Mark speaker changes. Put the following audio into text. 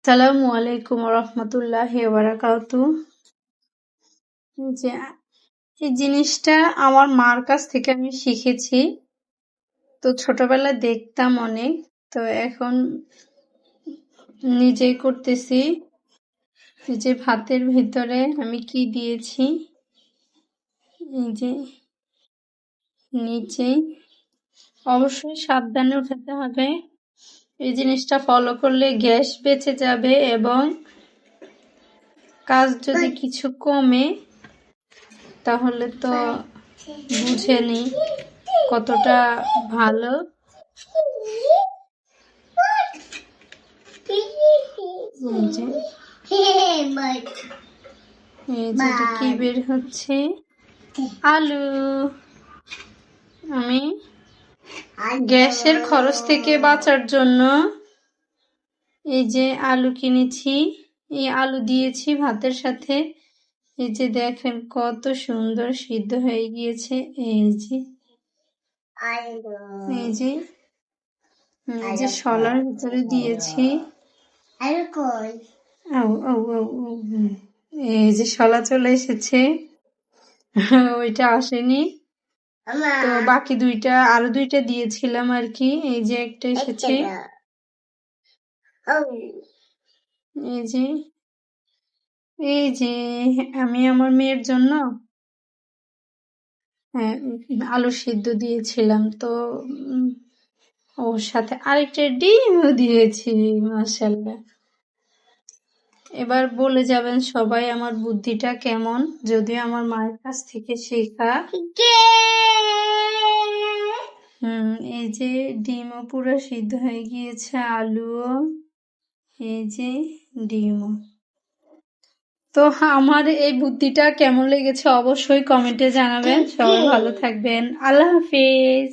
Speaker 1: আসসালামু আলাইকুম রহমতুল্লাহি বারাকাতু। যে এই জিনিসটা আমার মার কাছ থেকে আমি শিখেছি। তো ছোটবেলায় দেখতাম অনেক, তো এখন নিজেই করতেছি। এই যে ভাতের ভিতরে আমি কি দিয়েছি, এই যে নিচেই অবশ্যই সাবধানে উঠাতে হবে। এই জিনিসটা ফলো করলে গ্যাস বেঁচে যাবে এবং কাজ যদি কিছু কমে তাহলে তো বুঝেনি কতটা ভালো। যেটা কি বের হচ্ছে, আলু। আমি গ্যাসের খরচ থেকে বাঁচার জন্য এই যে আলু কিনেছি, এই আলু দিয়েছি ভাতের সাথে। এই যে দেখেন কত সুন্দর সিদ্ধ হয়ে গিয়েছে। এই যে এই যে এই যে শলার ভিতরে দিয়েছি। এই যে শলা চলে এসেছে, ওইটা আসেনি। তো বাকি আরো দুইটা দিয়েছিলাম আর কি। এই যে একটা এসেছে। এই যে আমি আমার মেয়ের জন্য আলু সিদ্ধ দিয়েছিলাম, তো ওর সাথে আরেকটা ডিমও দিয়েছি। মাশাআল্লাহ। এবার বলে যাবেন সবাই আমার বুদ্ধিটা কেমন, যদিও আমার মায়ের কাছ থেকে শেখা। এই যে ডিমও পুরো সিদ্ধ হয়ে গিয়েছে, আলুও, এই যে ডিমও। তো আমার এই বুদ্ধিটা কেমন লেগেছে অবশ্যই কমেন্টে জানাবেন। সবাই ভালো থাকবেন। আল্লাহ হাফেজ।